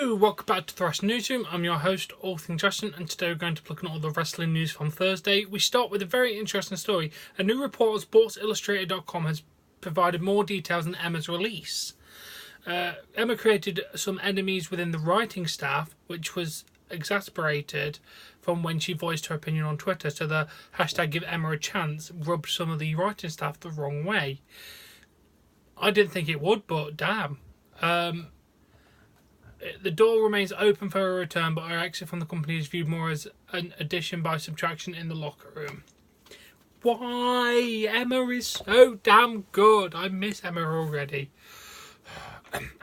Hello, welcome back to the Wrestling Newsroom. I'm your host, All Things Wrestling, and today we're going to be looking at all the wrestling news from Thursday. We start with a very interesting story. A new report on SportsIllustrated.com has provided more details on Emma's release. Emma created some enemies within the writing staff, which was exasperated from when she voiced her opinion on Twitter. So the hashtag Give Emma a Chance rubbed some of the writing staff the wrong way. I didn't think it would, but damn. The door remains open for a return, but her exit from the company is viewed more as an addition by subtraction in the locker room. Why? Emma is so damn good. I miss Emma already.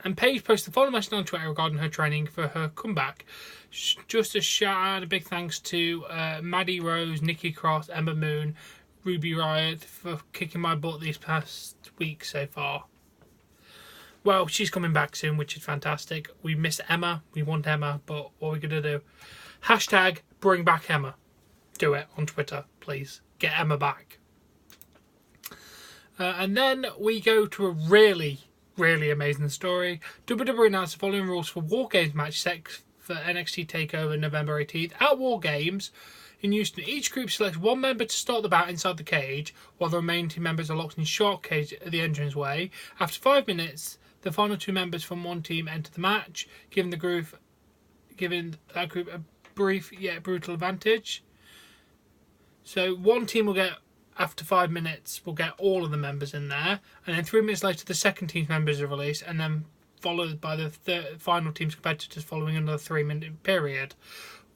And Paige posted the following message on Twitter regarding her training for her comeback. Just a shout out, a big thanks to Maddie Rose, Nikki Cross, Emma Moon, Ruby Riot for kicking my butt these past weeks so far. Well, she's coming back soon, which is fantastic. We miss Emma. We want Emma, but what are we going to do? Hashtag bring back Emma. Do it on Twitter, please. Get Emma back. And then we go to a really amazing story. WWE announced the following rules for WarGames match set for NXT TakeOver November 18th. At WarGames in Houston, each group selects one member to start the bout inside the cage, while the remaining two members are locked in shark cage at the entranceway. After 5 minutes, the final two members from one team enter the match, giving that group a brief yet brutal advantage. So one team will get, after 5 minutes, will get all of the members in there, and then 3 minutes later the second team's members are released, and then followed by the final team's competitors following another 3-minute period.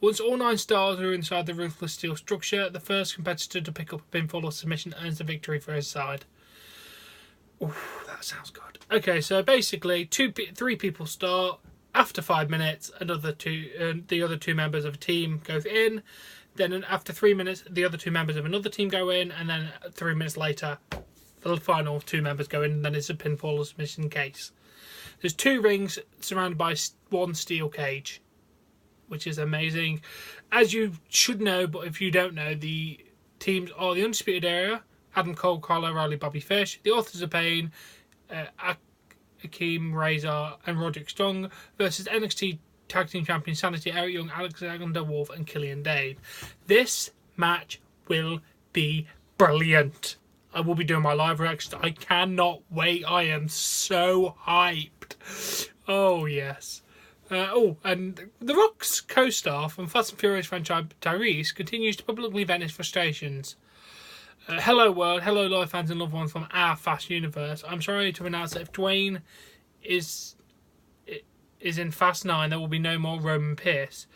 Once all 9 stars are inside the ruthless steel structure, the first competitor to pick up a pinfall or submission earns the victory for his side. Oof, that sounds good. Okay, so basically, 3 people start. After 5 minutes, the other two members of a team go in. Then after 3 minutes, the other two members of another team go in, and then 3 minutes later, the final 2 members go in, and then it's a pinfall or submission case. There's 2 rings surrounded by 1 steel cage, which is amazing. As you should know, but if you don't know, the teams are the Undisputed Era, Adam Cole, Kyle O'Reilly, Bobby Fish, the Authors of Pain, Akeem, Razor, and Roderick Strong versus NXT Tag Team Champion Sanity, Eric Young, Alexander Wolf, and Killian Dane. This match will be brilliant. I will be doing my live reaction. I cannot wait. I am so hyped. Oh, yes. And The Rock's co-star from Fast and Furious franchise, Tyrese, continues to publicly vent his frustrations. Hello world, hello live fans and loved ones from our Fast universe. I'm sorry to announce that if Dwayne is in Fast 9, there will be no more Roman Pierce.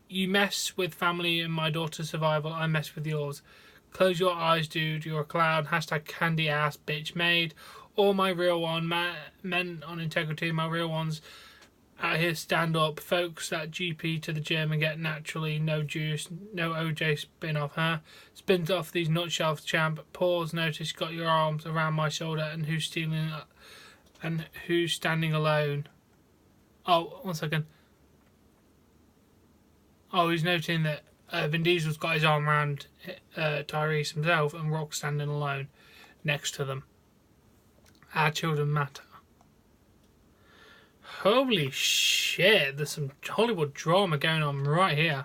You mess with family and my daughter's survival, I mess with yours. Close your eyes, dude, you're a clown. Hashtag candy ass bitch made. All my real one, men on integrity, my real ones out here stand up. Folks that GP to the gym and get naturally no juice, no OJ spin off, huh? Spins off these nutshelves, champ. Pause, notice, got your arms around my shoulder, and who's stealing and who's standing alone? Oh, 1 second. Oh, he's noting that Vin Diesel's got his arm around Tyrese himself, and Rock's standing alone next to them. Our children matter. Holy shit, there's some Hollywood drama going on right here.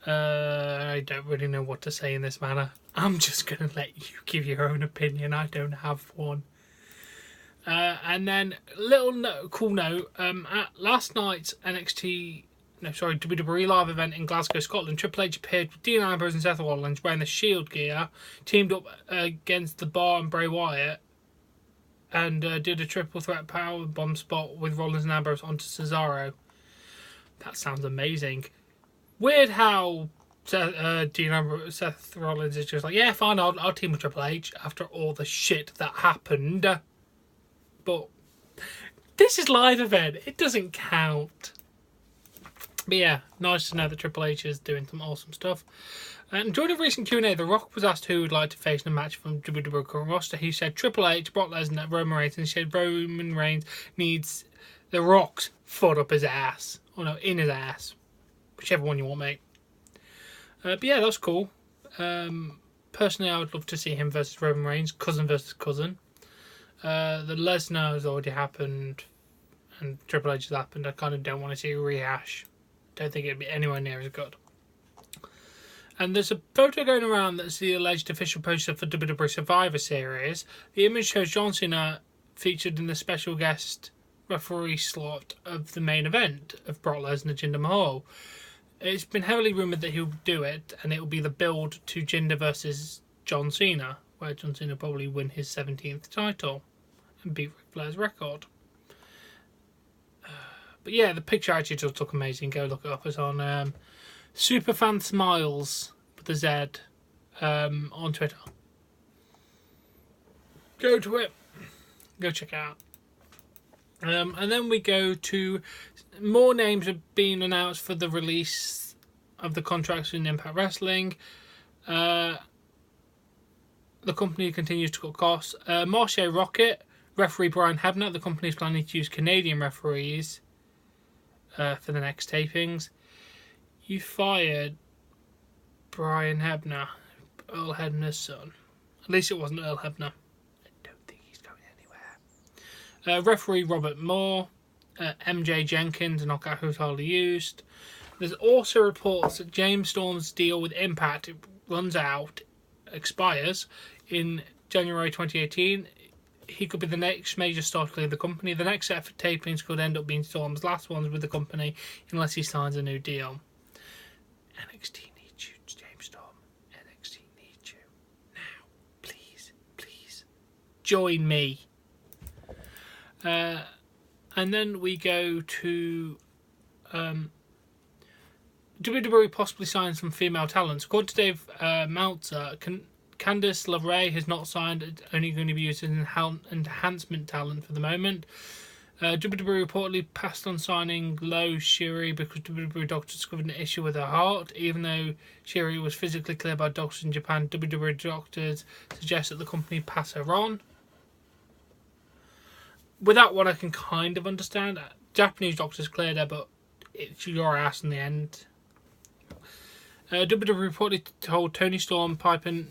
I don't really know what to say in this manner. I'm just going to let you give your own opinion. I don't have one. And then, cool note, at last night's WWE Live event in Glasgow, Scotland, Triple H appeared with Dean Ambrose and Seth Rollins wearing the Shield gear, teamed up against The Bar and Bray Wyatt, and did a triple threat power bomb spot with Rollins and Ambrose onto Cesaro. That sounds amazing. Weird how Seth Rollins is just like, yeah, fine, I'll team with Triple H after all the shit that happened. But this is live event. It doesn't count. But yeah, nice to know that Triple H is doing some awesome stuff. And during a recent Q&A, The Rock was asked who would like to face in a match from WWE current roster. He said Triple H, Brock Lesnar, Roman Reigns, and he said Roman Reigns needs The Rock's foot up his ass. Or no, in his ass. Whichever one you want, mate. But yeah, that's cool. Personally, I would love to see him versus Roman Reigns, cousin versus cousin. The Lesnar has already happened. and Triple H has happened. I kind of don't want to see a rehash. Don't think it'd be anywhere near as good. And there's a photo going around that's the alleged official poster for WWE Survivor Series. The image shows John Cena featured in the special guest referee slot of the main event of Brock Lesnar and Jinder Mahal. It's been heavily rumoured that he'll do it, and it will be the build to Jinder versus John Cena, where John Cena will probably win his 17th title and beat Ric Flair's record. But yeah, the picture actually does look amazing. Go look it up. It's on Superfan Smiles with a Z on Twitter. Go to it. Go check it out. And then we go to more names have been announced for the release of the contracts in Impact Wrestling. The company continues to cut costs. Marche Rocket, referee Brian Hebner. The company is planning to use Canadian referees for the next tapings. You fired Brian Hebner, Earl Hebner's son. At least it wasn't Earl Hebner. I don't think he's going anywhere. Referee Robert Moore, MJ Jenkins, a knockout who's hardly used. There's also reports that James Storm's deal with Impact expires in January 2018. He could be the next major star to leave the company. The next set of tapings could end up being Storm's last ones with the company unless he signs a new deal. NXT needs you, James Storm. NXT needs you. Now, please, please, join me. And then we go to WWE possibly signing some female talents. According to Dave Meltzer, Candice LeRae has not signed. It's only going to be used as an enhancement talent for the moment. WWE reportedly passed on signing Lo Shiri because WWE doctors discovered an issue with her heart. Even though Shiri was physically cleared by doctors in Japan, WWE doctors suggest that the company pass her on. With that one, I can kind of understand. Japanese doctors cleared her, but it's your ass in the end. WWE reportedly told Tony Storm, Piper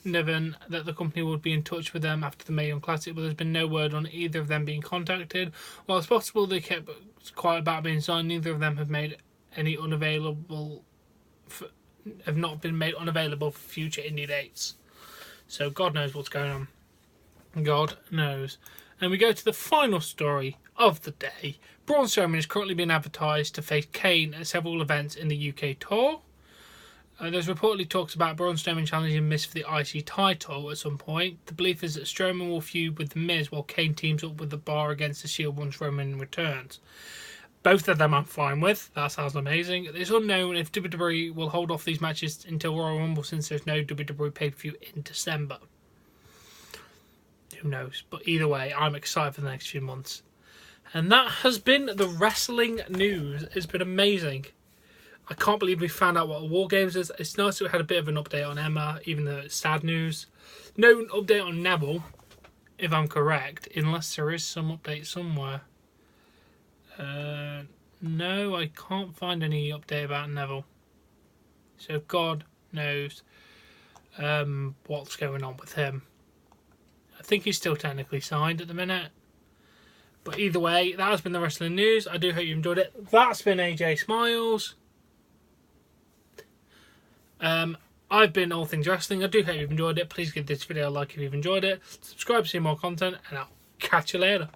Niven that the company would be in touch with them after the Mae Young Classic, but there's been no word on either of them being contacted. While it's possible they kept quiet about being signed, neither of them have made any have not been made unavailable for future indie dates. So God knows what's going on. God knows. And we go to the final story of the day. Braun Strowman is currently being advertised to face Kane at several events in the UK tour. There's reportedly talks about Braun Strowman challenging Miz for the IC title at some point. The belief is that Strowman will feud with The Miz while Kane teams up with the Bar against the Shield once Roman returns. Both of them I'm fine with. That sounds amazing. It's unknown if WWE will hold off these matches until Royal Rumble since there's no WWE pay-per-view in December. Who knows? But either way, I'm excited for the next few months. And that has been the wrestling news. It's been amazing. I can't believe we found out what WarGames is. It's nice that we had a bit of an update on Emma, even though it's sad news. No update on Neville, if I'm correct, unless there is some update somewhere. No, I can't find any update about Neville. So God knows what's going on with him. I think he's still technically signed at the minute. But either way, that has been the wrestling news. I do hope you enjoyed it. That's been AJ Smiles. I've been All Things Wrestling. I do hope you've enjoyed it. Please give this video a like if you've enjoyed it. Subscribe to see more content, and I'll catch you later.